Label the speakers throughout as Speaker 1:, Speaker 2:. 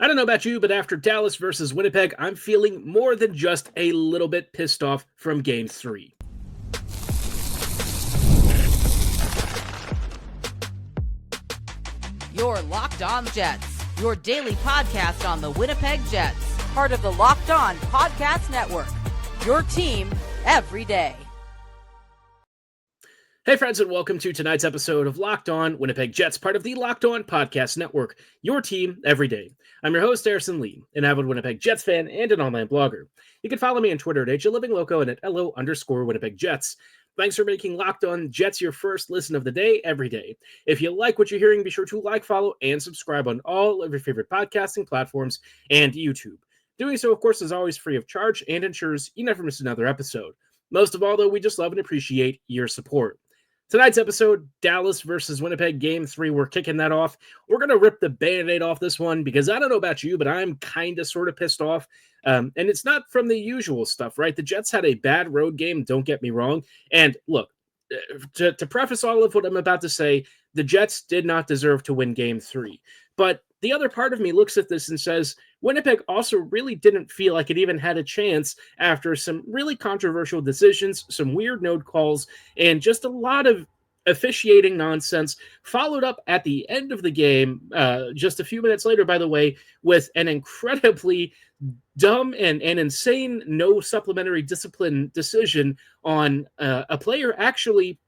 Speaker 1: I don't know about you, but after Dallas versus Winnipeg, I'm feeling more than just a little bit pissed off from Game 3.
Speaker 2: You're Locked On Jets, your daily podcast on the Winnipeg Jets, part of the Locked On Podcast Network, your team every day.
Speaker 1: Hey friends, and welcome to tonight's episode of Locked On Winnipeg Jets, part of the Locked On Podcast Network, your team every day. I'm your host, Harrison Lee, an avid Winnipeg Jets fan and an online blogger. You can follow me on Twitter at HLivingLoco and at LO_Winnipeg Jets. Thanks for making Locked On Jets your first listen of the day every day. If you like what you're hearing, be sure to like, follow, and subscribe on all of your favorite podcasting platforms and YouTube. Doing so, of course, is always free of charge and ensures you never miss another episode. Most of all, though, we just love and appreciate your support. Tonight's episode, Dallas versus Winnipeg, Game 3. We're kicking that off. We're going to rip the Band-Aid off this one because I don't know about you, but I'm kind of sort of pissed off. And it's not from the usual stuff, right? The Jets had a bad road game, don't get me wrong. And look, to preface all of what I'm about to say, the Jets did not deserve to win Game 3. But the other part of me looks at this and says, Winnipeg also really didn't feel like it even had a chance after some really controversial decisions, some weird no calls, and just a lot of officiating nonsense, followed up at the end of the game, just a few minutes later, by the way, with an incredibly dumb and insane no supplementary discipline decision on a player actually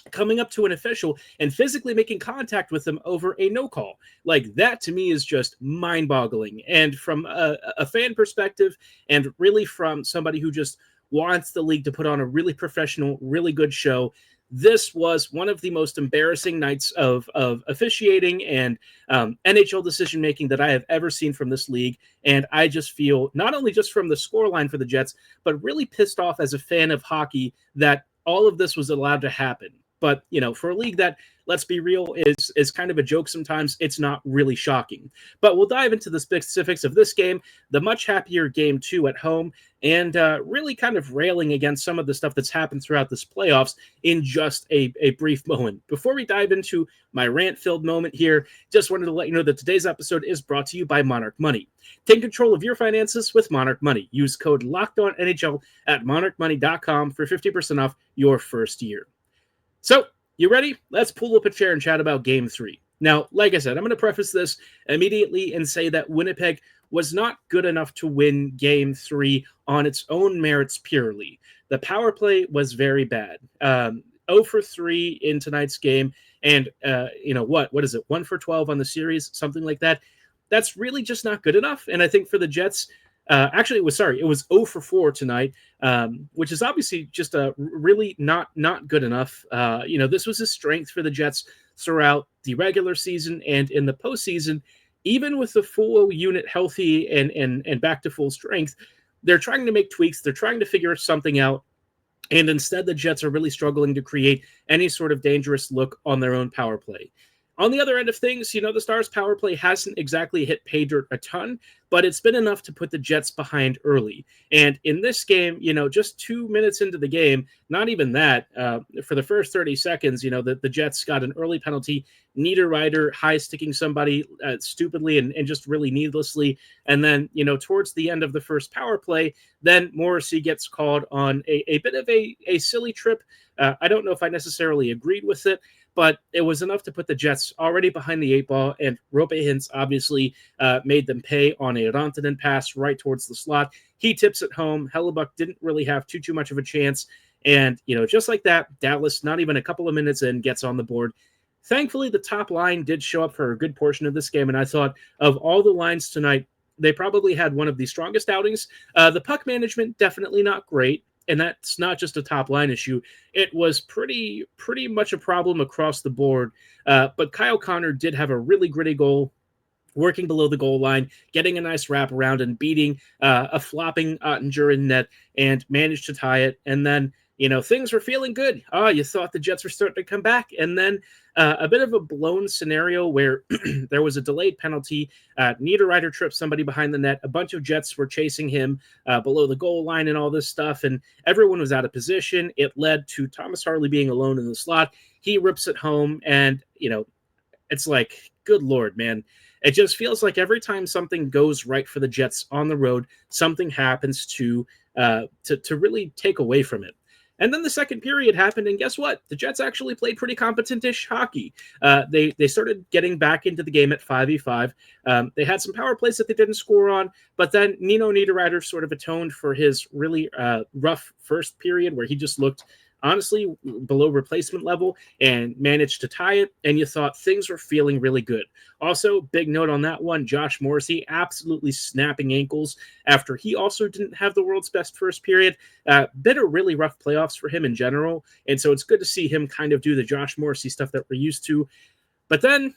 Speaker 1: coming up to an official and physically making contact with them over a no call. Like, that to me is just mind-boggling. And from a fan perspective, and really from somebody who just wants the league to put on a really professional, really good show, this was one of the most embarrassing nights of officiating and NHL decision-making that I have ever seen from this league. And I just feel, not only just from the scoreline for the Jets, but really pissed off as a fan of hockey that all of this was allowed to happen. But, you know, for a league that, let's be real, is kind of a joke sometimes, it's not really shocking. But we'll dive into the specifics of this game, the much happier Game 2 at home, and really kind of railing against some of the stuff that's happened throughout this playoffs in just a brief moment. Before we dive into my rant-filled moment here, just wanted to let you know that today's episode is brought to you by Monarch Money. Take control of your finances with Monarch Money. Use code LOCKEDONNHL at monarchmoney.com for 50% off your first year. So, you ready? Let's pull up a chair and chat about Game 3. Now, like I said, I'm going to preface this immediately and say that Winnipeg was not good enough to win Game 3 on its own merits purely. The power play was very bad. 0 for 3 in tonight's game, and what is it? 1 for 12 on the series, something like that. That's really just not good enough. And I think for the Jets, it was 0 for 4 tonight, which is obviously just really not good enough. This was a strength for the Jets throughout the regular season and in the postseason. Even with the full unit healthy and back to full strength, they're trying to make tweaks. They're trying to figure something out. And instead, the Jets are really struggling to create any sort of dangerous look on their own power play. On the other end of things, the Stars' power play hasn't exactly hit pay dirt a ton, but it's been enough to put the Jets behind early. And in this game, just 2 minutes into the game, not even that, for the first 30 seconds, the Jets got an early penalty, Niederreiter high-sticking somebody stupidly and just really needlessly. And then, towards the end of the first power play, then Morrissey gets called on a bit of a silly trip. I don't know if I necessarily agreed with it, but it was enough to put the Jets already behind the 8 ball, and Roope Hintz obviously made them pay on a Rantanen pass right towards the slot. He tips it home. Hellebuck didn't really have too much of a chance, and, just like that, Dallas, not even a couple of minutes in, gets on the board. Thankfully, the top line did show up for a good portion of this game, and I thought of all the lines tonight, they probably had one of the strongest outings. The puck management, definitely not great. And that's not just a top-line issue. It was pretty much a problem across the board. But Kyle Connor did have a really gritty goal, working below the goal line, getting a nice wrap around and beating a flopping Ottinger in net and managed to tie it. And then, things were feeling good. You thought the Jets were starting to come back. And then a bit of a blown scenario where there was a delayed penalty. Niederreiter tripped somebody behind the net. A bunch of Jets were chasing him below the goal line and all this stuff, and everyone was out of position. It led to Thomas Harley being alone in the slot. He rips it home, and, it's like, good Lord, man. It just feels like every time something goes right for the Jets on the road, something happens to really take away from it. And then the second period happened, and guess what? The Jets actually played pretty competent-ish hockey. They started getting back into the game at 5v5. They had some power plays that they didn't score on, but then Nino Niederreiter sort of atoned for his really rough first period where he just looked honestly below replacement level and managed to tie it, and you thought things were feeling really good. Also, big note on that one, Josh Morrissey absolutely snapping ankles after he also didn't have the world's best first period. Been a really rough playoffs for him in general, and so it's good to see him kind of do the Josh Morrissey stuff that we're used to. But then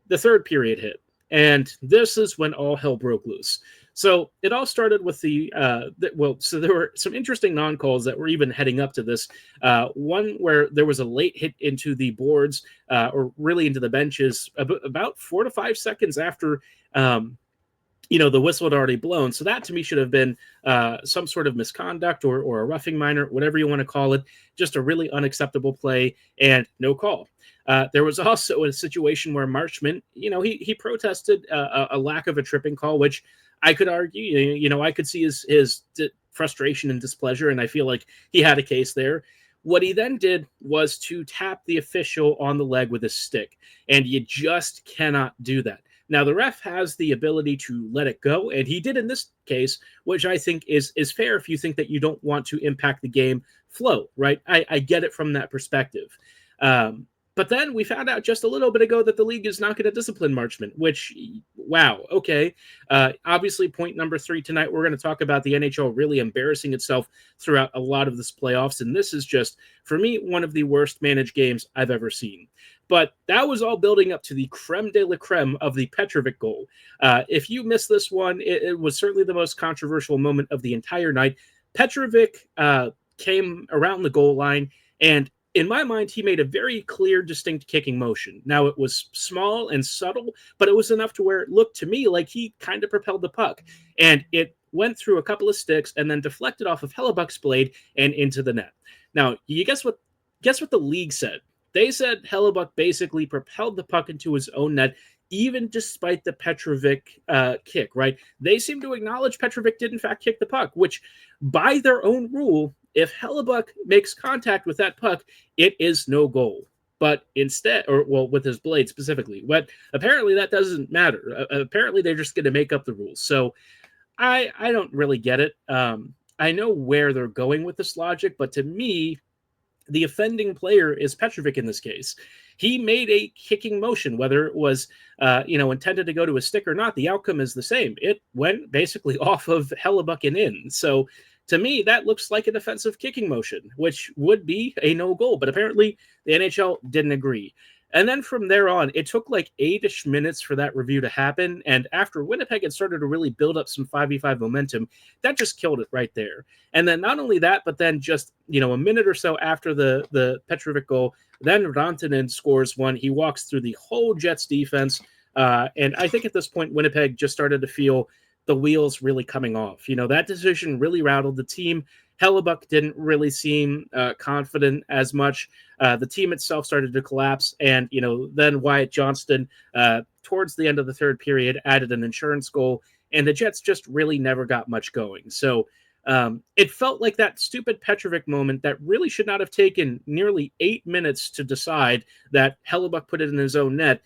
Speaker 1: the third period hit, and this is when all hell broke loose. So it all started with so there were some interesting non-calls that were even heading up to this. One where there was a late hit into the boards, or really into the benches, about 4 to 5 seconds after the whistle had already blown. So that to me should have been some sort of misconduct or a roughing minor, whatever you want to call it, just a really unacceptable play and no call. There was also a situation where Marchment, he protested a lack of a tripping call, which I could argue, I could see his frustration and displeasure, and I feel like he had a case there. What he then did was to tap the official on the leg with his stick, and you just cannot do that. Now, the ref has the ability to let it go, and he did in this case, which I think is fair if you think that you don't want to impact the game flow, right? I get it from that perspective. But then we found out just a little bit ago that the league is not going to discipline Marchment, which, wow, okay. Obviously, point number 3 tonight, we're going to talk about the NHL really embarrassing itself throughout a lot of this playoffs, and this is just, for me, one of the worst managed games I've ever seen. But that was all building up to the creme de la creme of the Petrovic goal. If you missed this one, it was certainly the most controversial moment of the entire night. Petrovic came around the goal line, and in my mind, he made a very clear, distinct kicking motion. Now, it was small and subtle, but it was enough to where it looked to me like he kind of propelled the puck. And it went through a couple of sticks and then deflected off of Hellebuck's blade and into the net. Now, you guess what the league said? They said Hellebuck basically propelled the puck into his own net, even despite the Petrovic kick, right? They seem to acknowledge Petrovic did, in fact, kick the puck, which, by their own rule, if Hellebuck makes contact with that puck, it is no goal. But instead, with his blade specifically, but apparently that doesn't matter. Apparently they're just going to make up the rules. So I don't really get it. I know where they're going with this logic, but to me, the offending player is Petrovic in this case. He made a kicking motion, whether it was intended to go to a stick or not. The outcome is the same. It went basically off of Hellebuck and in. So to me, that looks like an offensive kicking motion, which would be a no goal. But apparently the NHL didn't agree. And then from there on, it took like 8-ish minutes for that review to happen. And after Winnipeg had started to really build up some 5v5 momentum, that just killed it right there. And then not only that, but then just, a minute or so after the Petrovic goal, then Rantanen scores one. He walks through the whole Jets defense. And I think at this point, Winnipeg just started to feel the wheels really coming off. That decision really rattled the team. Hellebuck didn't really seem confident as much. The team itself started to collapse. And, then Wyatt Johnston, towards the end of the third period, added an insurance goal. And the Jets just really never got much going. So it felt like that stupid Petrovic moment that really should not have taken nearly 8 minutes to decide that Hellebuck put it in his own net,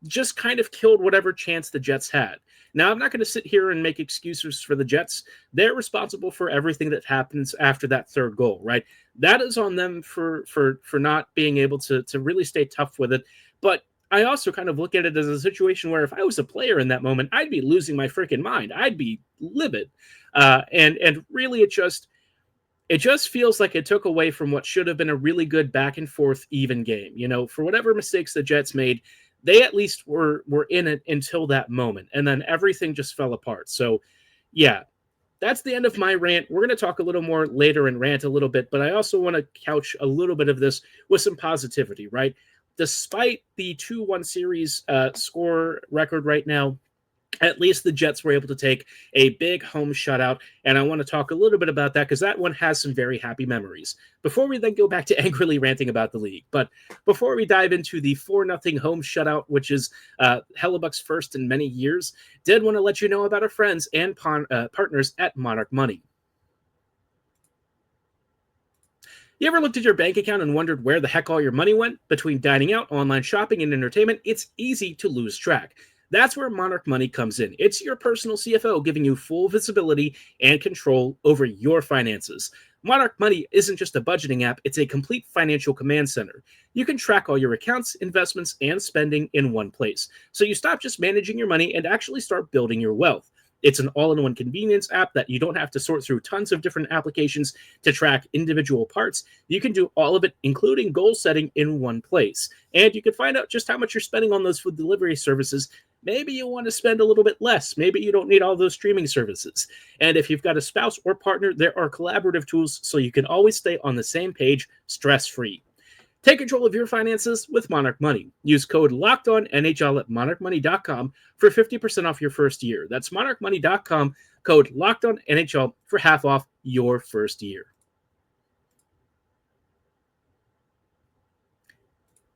Speaker 1: just kind of killed whatever chance the Jets had. Now, I'm not going to sit here and make excuses for the Jets. They're responsible for everything that happens after that third goal, right? That is on them for not being able to really stay tough with it. But I also kind of look at it as a situation where if I was a player in that moment, I'd be losing my freaking mind. I'd be livid. And really it just feels like it took away from what should have been a really good back and forth even game. For whatever mistakes the Jets made, they at least were in it until that moment. And then everything just fell apart. So, yeah, that's the end of my rant. We're going to talk a little more later and rant a little bit, but I also want to couch a little bit of this with some positivity, right? Despite the 2-1 series score record right now, At least the Jets were able to take a big home shutout, and I want to talk a little bit about that because that one has some very happy memories. Before we then go back to angrily ranting about the league, but before we dive into the 4-0 home shutout, which is Hellebuck's first in many years, did want to let you know about our friends and partners at Monarch Money. You ever looked at your bank account and wondered where the heck all your money went? Between dining out, online shopping, and entertainment, it's easy to lose track. That's where Monarch Money comes in. It's your personal CFO giving you full visibility and control over your finances. Monarch Money isn't just a budgeting app, it's a complete financial command center. You can track all your accounts, investments, and spending in one place. So you stop just managing your money and actually start building your wealth. It's an all-in-one convenience app that you don't have to sort through tons of different applications to track individual parts. You can do all of it, including goal setting, in one place. And you can find out just how much you're spending on those food delivery services. Maybe you want to spend a little bit less. Maybe you don't need all those streaming services. And if you've got a spouse or partner, there are collaborative tools so you can always stay on the same page, stress-free. Take control of your finances with Monarch Money. Use code LOCKEDONNHL at monarchmoney.com for 50% off your first year. That's monarchmoney.com, code LOCKEDONNHL for half off your first year.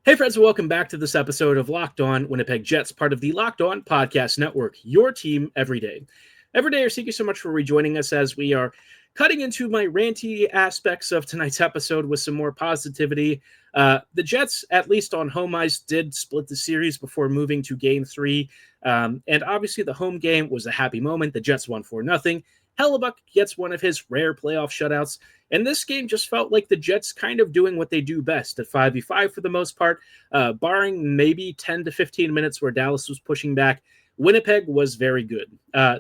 Speaker 1: Hey friends, and welcome back to this episode of Locked On Winnipeg Jets, part of the Locked On Podcast Network, your team every day. Every day, thank you so much for rejoining us as we are cutting into my ranty aspects of tonight's episode with some more positivity. The Jets, at least on home ice, did split the series before moving to Game 3. And obviously the home game was a happy moment. The Jets won 4-0. Hellebuyck gets one of his rare playoff shutouts. And this game just felt like the Jets kind of doing what they do best at 5v5 for the most part, barring maybe 10 to 15 minutes where Dallas was pushing back. Winnipeg was very good.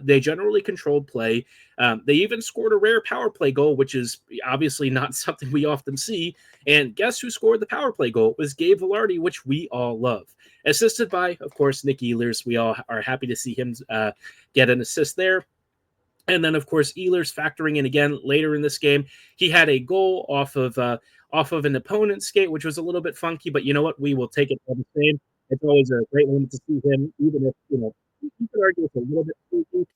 Speaker 1: They generally controlled play. They even scored a rare power play goal, which is obviously not something we often see. And guess who scored the power play goal? It was Gabe Vilardi, which we all love. Assisted by, of course, Nick Ehlers. We all are happy to see him get an assist there. And then, of course, Ehlers factoring in again later in this game. He had a goal off of an opponent's skate, which was a little bit funky. But you know what? We will take it all the same. It's always a great moment to see him, even if, you could argue it's a little bit freaky.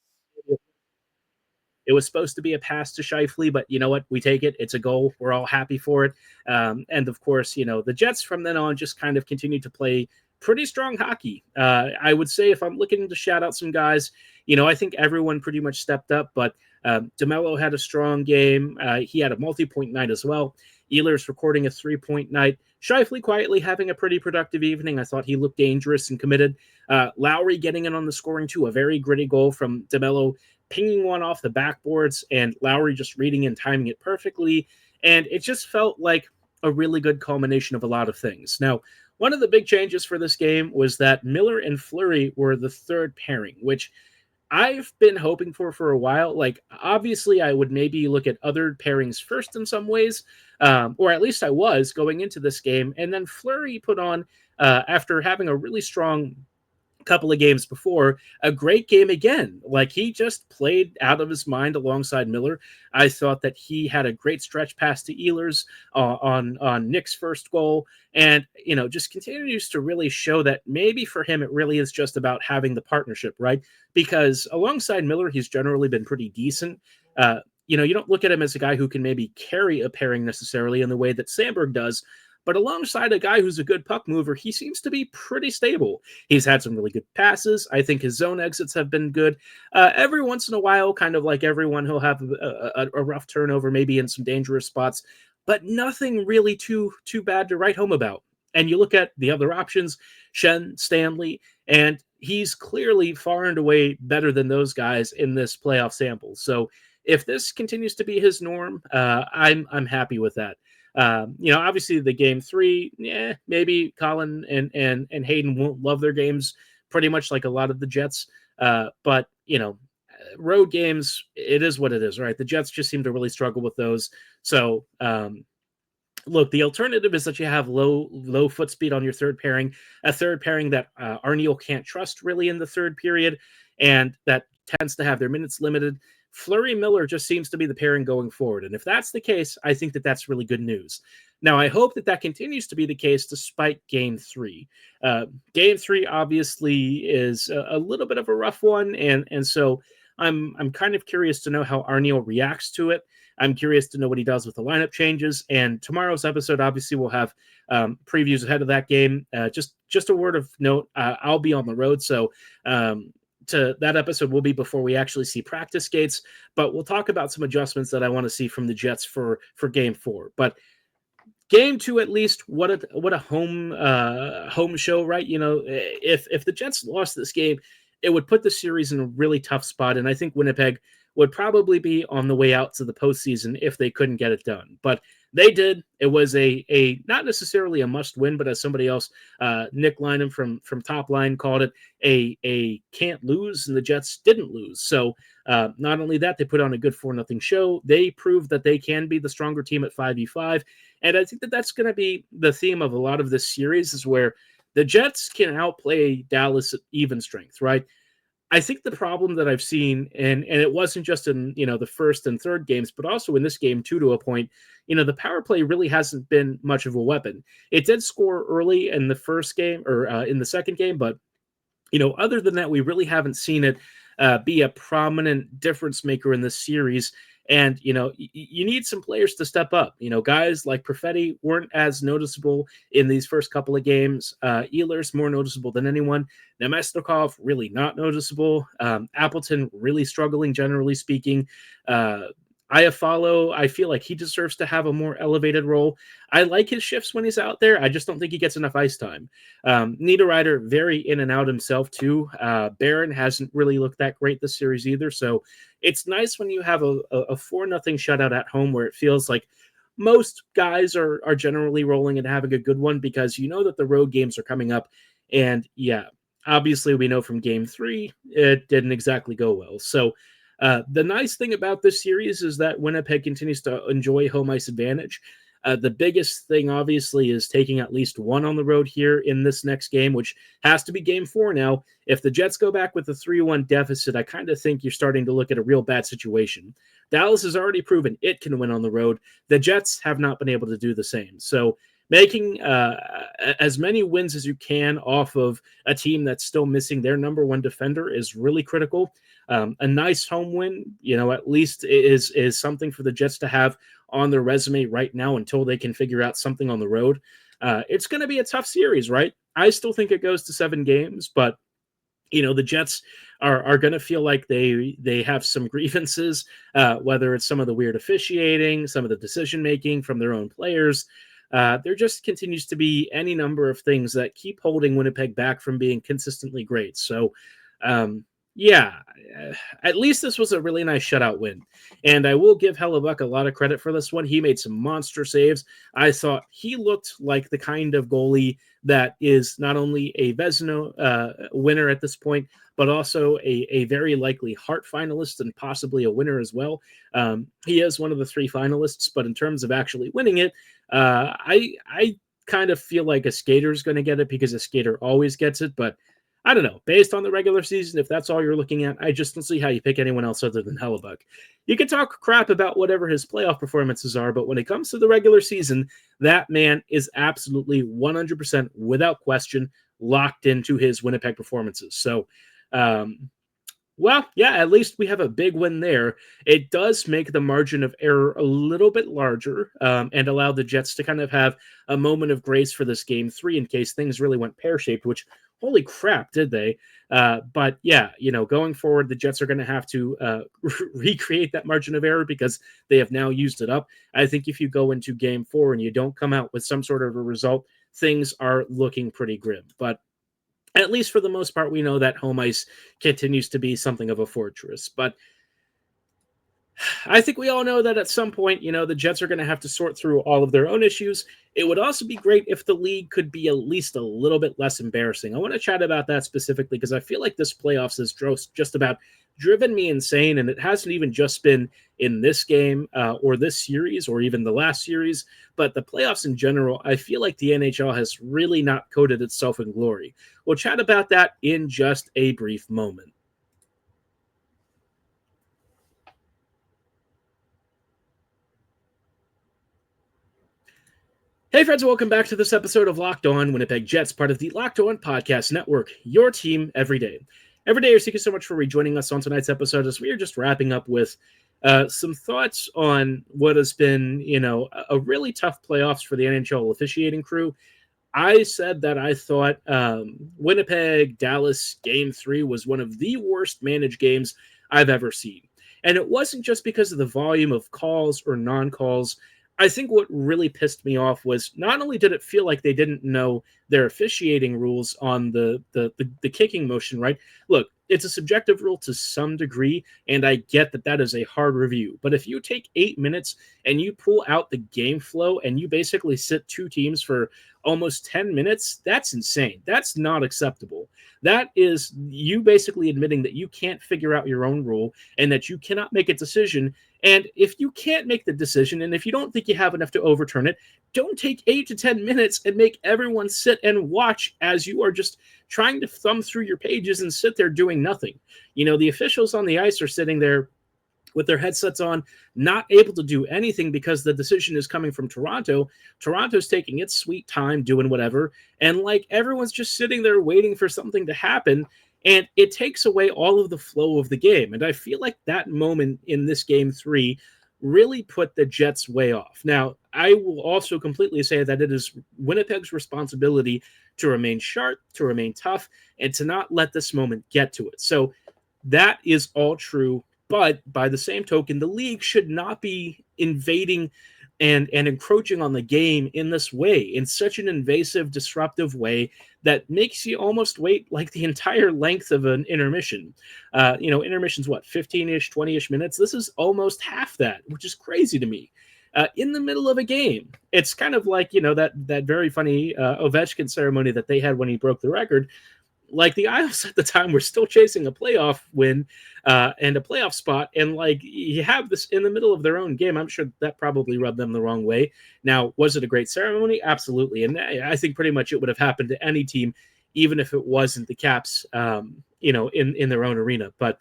Speaker 1: It was supposed to be a pass to Scheifele, but you know what? We take it. It's a goal. We're all happy for it. And of course, the Jets from then on just kind of continued to play pretty strong hockey. I would say if I'm looking to shout out some guys, I think everyone pretty much stepped up, but DeMello had a strong game. He had a multi-point night as well. Ehlers recording a 3-point night. Scheifele quietly having a pretty productive evening. I thought he looked dangerous and committed. Lowry getting in on the scoring too. A very gritty goal from DeMello, pinging one off the backboards, and Lowry just reading and timing it perfectly. And it just felt like a really good culmination of a lot of things. Now, one of the big changes for this game was that Miller and Fleury were the third pairing, which I've been hoping for a while. Like, obviously, I would maybe look at other pairings first in some ways, or at least I was going into this game. And then Fleury put on, after having a really strong couple of games before, a great game again. Like, he just played out of his mind alongside Miller. I thought that he had a great stretch pass to Ehlers on Nick's first goal, and just continues to really show that maybe for him it really is just about having the partnership, right? Because alongside Miller, he's generally been pretty decent. You don't look at him as a guy who can maybe carry a pairing necessarily in the way that Sandberg does. But alongside a guy who's a good puck mover, he seems to be pretty stable. He's had some really good passes. I think his zone exits have been good. Every once in a while, kind of like everyone, he'll have a rough turnover, maybe in some dangerous spots, but nothing really too bad to write home about. And you look at the other options, Shen, Stanley, and he's clearly far and away better than those guys in this playoff sample. So if this continues to be his norm, I'm happy with that. Obviously the game 3, maybe Colin and Hayden won't love their games pretty much like a lot of the Jets. But road games, it is what it is, right? The Jets just seem to really struggle with those. So, look, the alternative is that you have low foot speed on your third pairing, a third pairing that Arniel can't trust really in the third period, and that tends to have their minutes limited. Fleury Miller just seems to be the pairing going forward. And if that's the case, I think that that's really good news. Now, I hope that that continues to be the case despite Game 3. Game 3 obviously is a little bit of a rough one, and so I'm kind of curious to know how Arniel reacts to it. I'm curious to know what he does with the lineup changes. And tomorrow's episode, obviously, will have previews ahead of that game. Just a word of note, I'll be on the road, so to that episode will be before we actually see practice skates. But we'll talk about some adjustments that I want to see from the Jets for Game 4. But Game 2, at least, what a home show, right? You know, if the Jets lost this game, it would put the series in a really tough spot, and I think Winnipeg would probably be on the way out to the postseason if they couldn't get it done. But they did. It was a not necessarily a must win, but as somebody else, Nick Lynham from Top Line called it, a can't lose, and the Jets didn't lose. So not only that, they put on a good 4-0 show. They proved that they can be the stronger team at 5v5, and I think that that's going to be the theme of a lot of this series, is where the Jets can outplay Dallas at even strength, right? I think the problem that I've seen, and it wasn't just in, you know, the first and third games, but also in this game too, to a point, you know, the power play really hasn't been much of a weapon. It did score early in the first game, or in the second game, but, you know, other than that, we really haven't seen it be a prominent difference maker in this series. And, you know, you need some players to step up. You know, guys like Perfetti weren't as noticeable in these first couple of games. Ehlers more noticeable than anyone. Nemesnikov really not noticeable. Appleton really struggling, generally speaking. Iafallo, I feel like he deserves to have a more elevated role. I like his shifts when he's out there. I just don't think he gets enough ice time. Niederreiter, very in and out himself, too. Barron hasn't really looked that great this series either. So it's nice when you have a 4-0 shutout at home where it feels like most guys are generally rolling and having a good one, because you know that the road games are coming up. And yeah, obviously we know from Game 3, it didn't exactly go well. So the nice thing about this series is that Winnipeg continues to enjoy home ice advantage. The biggest thing, obviously, is taking at least one on the road here in this next game, which has to be Game 4 now. If the Jets go back with a 3-1 deficit, I kind of think you're starting to look at a real bad situation. Dallas has already proven it can win on the road. The Jets have not been able to do the same. So making as many wins as you can off of a team that's still missing their number one defender is really critical. A nice home win, you know, at least is something for the Jets to have on their resume right now until they can figure out something on the road. It's going to be a tough series, right? I still think it goes to 7 games, but you know, the Jets are going to feel like they have some grievances, whether it's some of the weird officiating, some of the decision making from their own players. There just continues to be any number of things that keep holding Winnipeg back from being consistently great. So, yeah, at least this was a really nice shutout win. And I will give Hellebuyck a lot of credit for this one. He made some monster saves. I thought he looked like the kind of goalie that is not only a Vezina winner at this point, but also a very likely Hart finalist and possibly a winner as well. He is one of the 3 finalists, but in terms of actually winning it, I kind of feel like a skater is going to get it because a skater always gets it, but I don't know. Based on the regular season, if that's all you're looking at, I just don't see how you pick anyone else other than Hellebuyck. You can talk crap about whatever his playoff performances are, but when it comes to the regular season, that man is absolutely 100% without question locked into his Winnipeg performances. So, well, yeah, at least we have a big win there. It does make the margin of error a little bit larger and allow the Jets to kind of have a moment of grace for this Game 3 in case things really went pear-shaped, which, holy crap, did they? But yeah, you know, going forward, the Jets are going to have to recreate that margin of error because they have now used it up. I think if you go into Game 4 and you don't come out with some sort of a result, things are looking pretty grim. But at least for the most part, we know that home ice continues to be something of a fortress. But I think we all know that at some point, you know, the Jets are going to have to sort through all of their own issues. It would also be great if the league could be at least a little bit less embarrassing. I want to chat about that specifically because I feel like this playoffs has just about driven me insane, and it hasn't even just been in this game or this series or even the last series, but the playoffs in general. I feel like the NHL has really not coated itself in glory. We'll chat about that in just a brief moment. Hey friends, welcome back to this episode of Locked On Winnipeg Jets, part of the Locked On Podcast Network, your team every day. Every day, thank you so much for rejoining us on tonight's episode as we are just wrapping up with some thoughts on what has been, a really tough playoffs for the NHL officiating crew. I said that I thought Winnipeg-Dallas Game 3 was one of the worst managed games I've ever seen. And it wasn't just because of the volume of calls or non-calls. I think what really pissed me off was not only did it feel like they didn't know their officiating rules on the kicking motion, right? Look, it's a subjective rule to some degree, and I get that that is a hard review. But if you take 8 minutes and you pull out the game flow and you basically sit two teams for almost 10 minutes, that's insane. That's not acceptable. That is you basically admitting that you can't figure out your own rule and that you cannot make a decision. And if you can't make the decision, and if you don't think you have enough to overturn it, don't take 8 to 10 minutes and make everyone sit and watch as you are just trying to thumb through your pages and sit there doing nothing. The officials on the ice are sitting there with their headsets on, not able to do anything because the decision is coming from Toronto. Toronto's taking its sweet time doing whatever, and everyone's just sitting there waiting for something to happen. And it takes away all of the flow of the game. And I feel like that moment in this Game 3 really put the Jets way off. Now, I will also completely say that it is Winnipeg's responsibility to remain sharp, to remain tough, and to not let this moment get to it. So that is all true. But by the same token, the league should not be invading and encroaching on the game in this way, in such an invasive, disruptive way that makes you almost wait like the entire length of an intermission. Intermission's what, 15-ish, 20-ish minutes? This is almost half that, which is crazy to me. In the middle of a game. It's kind of like, that very funny Ovechkin ceremony that they had when he broke the record. Like, the Isles at the time were still chasing a playoff win and a playoff spot, and you have this in the middle of their own game. I'm sure that probably rubbed them the wrong way. Now, was it a great ceremony? Absolutely, and I think pretty much it would have happened to any team, even if it wasn't the Caps, in their own arena. But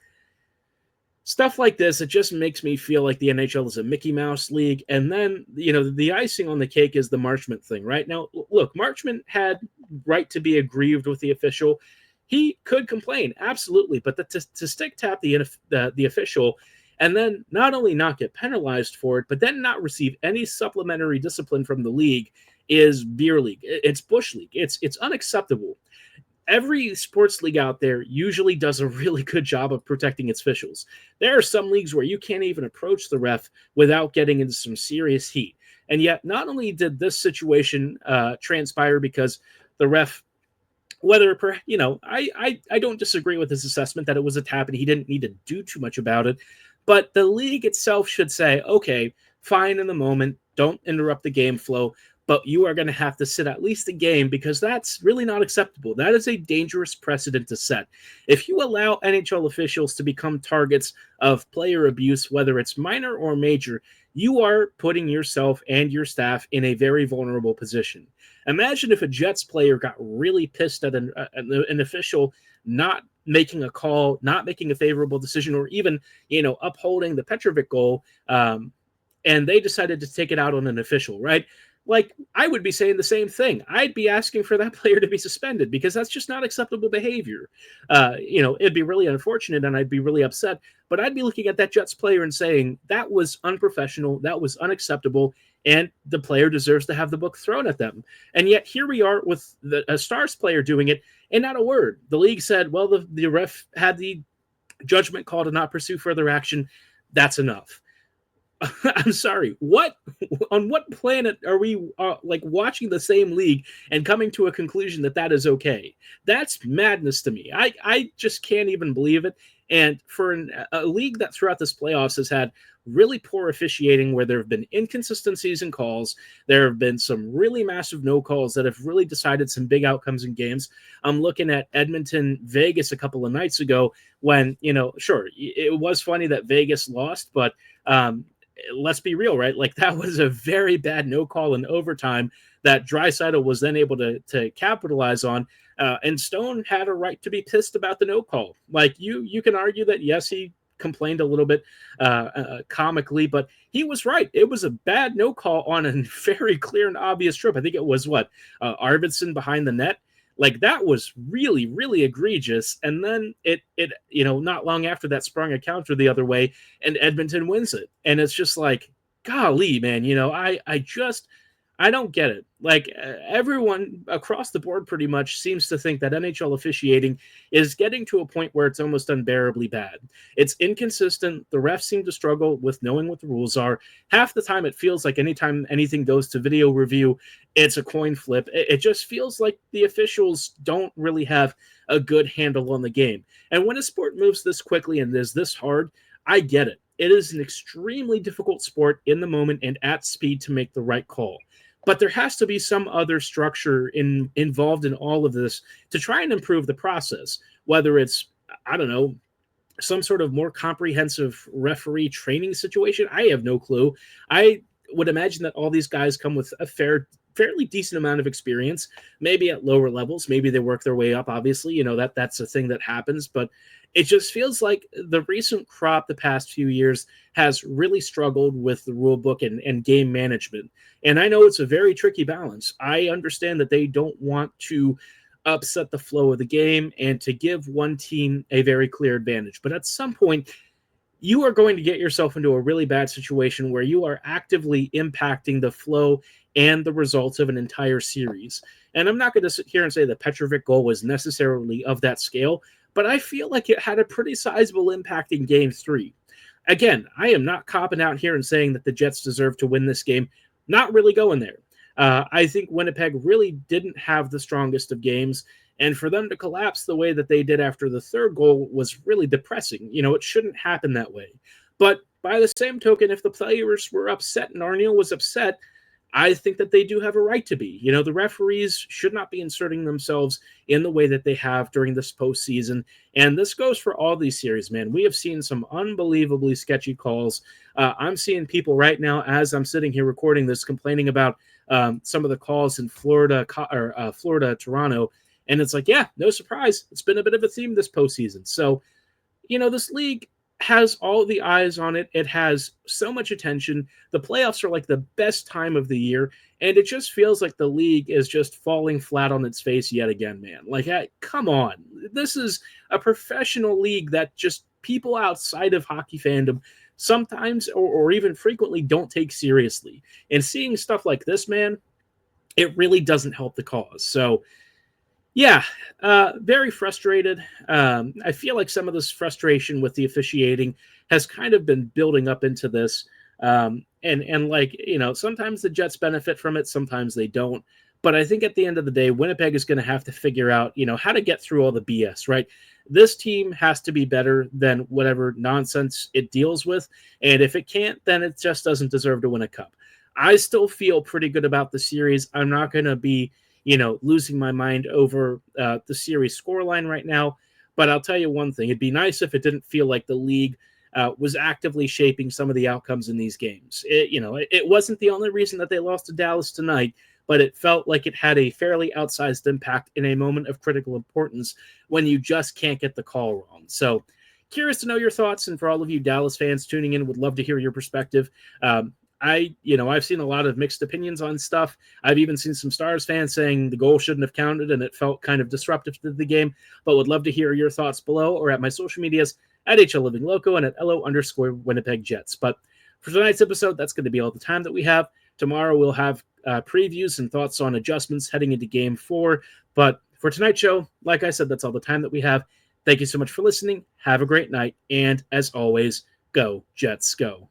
Speaker 1: stuff like this, it just makes me feel like the NHL is a Mickey Mouse league. And then, the icing on the cake is the Marchment thing, right? Now, look, Marchment had right to be aggrieved with the official. He could complain, absolutely, but to stick tap the official and then not only not get penalized for it, but then not receive any supplementary discipline from the league is beer league. It's bush league. It's unacceptable. Every sports league out there usually does a really good job of protecting its officials. There are some leagues where you can't even approach the ref without getting into some serious heat. And yet, not only did this situation transpire because the ref, I don't disagree with his assessment that it was a tap and he didn't need to do too much about it, but the league itself should say, okay, fine in the moment, don't interrupt the game flow, but you are going to have to sit at least a game because that's really not acceptable. That is a dangerous precedent to set. If you allow NHL officials to become targets of player abuse, whether it's minor or major, you are putting yourself and your staff in a very vulnerable position. Imagine if a Jets player got really pissed at an official not making a call, not making a favorable decision, or even, upholding the Petrovic goal, and they decided to take it out on an official, right? I would be saying the same thing. I'd be asking for that player to be suspended because that's just not acceptable behavior. It'd be really unfortunate and I'd be really upset, but I'd be looking at that Jets player and saying that was unprofessional, that was unacceptable, and the player deserves to have the book thrown at them. And yet here we are with a Stars player doing it and not a word. The league said, well, the ref had the judgment call to not pursue further action. That's enough. I'm sorry. On what planet are we watching the same league and coming to a conclusion that is okay? That's madness to me. I just can't even believe it. And for a league that throughout this playoffs has had really poor officiating, where there have been inconsistencies in calls, there have been some really massive no calls that have really decided some big outcomes in games. I'm looking at Edmonton, Vegas a couple of nights ago when, sure, it was funny that Vegas lost, but let's be real, right? That was a very bad no call in overtime that Draisaitl was then able to capitalize on. And Stone had a right to be pissed about the no call. You can argue that, yes, he complained a little bit comically, but he was right. It was a bad no call on a very clear and obvious trip. I think it was Arvidsson behind the net. Like, that was really, really egregious. And then it not long after that sprung a counter the other way, and Edmonton wins it. And it's just like, golly, man, I don't get it. Like, everyone across the board pretty much seems to think that NHL officiating is getting to a point where it's almost unbearably bad. It's inconsistent. The refs seem to struggle with knowing what the rules are. Half the time it feels like anytime anything goes to video review, it's a coin flip. It just feels like the officials don't really have a good handle on the game. And when a sport moves this quickly and is this hard, I get it. It is an extremely difficult sport in the moment and at speed to make the right call. But there has to be some other structure involved in all of this to try and improve the process, whether it's, I don't know, some sort of more comprehensive referee training situation. I have no clue. I would imagine that all these guys come with a fairly decent amount of experience, maybe at lower levels. Maybe they work their way up, obviously. That's a thing that happens. But it just feels like the recent crop the past few years has really struggled with the rule book and game management. And I know it's a very tricky balance. I understand that they don't want to upset the flow of the game and to give one team a very clear advantage. But at some point, you are going to get yourself into a really bad situation where you are actively impacting the flow and the results of an entire series. And I'm not going to sit here and say the Petrovic goal was necessarily of that scale, but I feel like it had a pretty sizable impact in Game 3. Again, I am not copping out here and saying that the Jets deserve to win this game. Not really going there. I think Winnipeg really didn't have the strongest of games, and for them to collapse the way that they did after the third goal was really depressing. It shouldn't happen that way. But by the same token, if the players were upset and Arniel was upset, I think that they do have a right to be. The referees should not be inserting themselves in the way that they have during this postseason. And this goes for all these series, man. We have seen some unbelievably sketchy calls. I'm seeing people right now, as I'm sitting here recording this, complaining about some of the calls in Florida, Toronto. And it's like, yeah, no surprise. It's been a bit of a theme this postseason. So, this league has all the eyes on it. It has so much attention. The playoffs are like the best time of the year, and it just feels like the league is just falling flat on its face yet again, man. Like, come on. This is a professional league that just people outside of hockey fandom sometimes or even frequently don't take seriously. And seeing stuff like this, man, it really doesn't help the cause. So, yeah, very frustrated. I feel like some of this frustration with the officiating has kind of been building up into this. And sometimes the Jets benefit from it, sometimes they don't. But I think at the end of the day, Winnipeg is going to have to figure out, how to get through all the BS, right? This team has to be better than whatever nonsense it deals with. And if it can't, then it just doesn't deserve to win a cup. I still feel pretty good about the series. I'm not going to be losing my mind over the series scoreline right now. But I'll tell you one thing. It'd be nice if it didn't feel like the league was actively shaping some of the outcomes in these games. It wasn't the only reason that they lost to Dallas tonight, but it felt like it had a fairly outsized impact in a moment of critical importance when you just can't get the call wrong. So curious to know your thoughts. And for all of you Dallas fans tuning in, would love to hear your perspective. I've seen a lot of mixed opinions on stuff. I've even seen some Stars fans saying the goal shouldn't have counted and it felt kind of disruptive to the game, but would love to hear your thoughts below or at my social medias at HLLivingLoco and at LO_Winnipeg Jets. But for tonight's episode, that's going to be all the time that we have. Tomorrow we'll have previews and thoughts on adjustments heading into Game 4. But for tonight's show, like I said, that's all the time that we have. Thank you so much for listening. Have a great night. And as always, go Jets, go.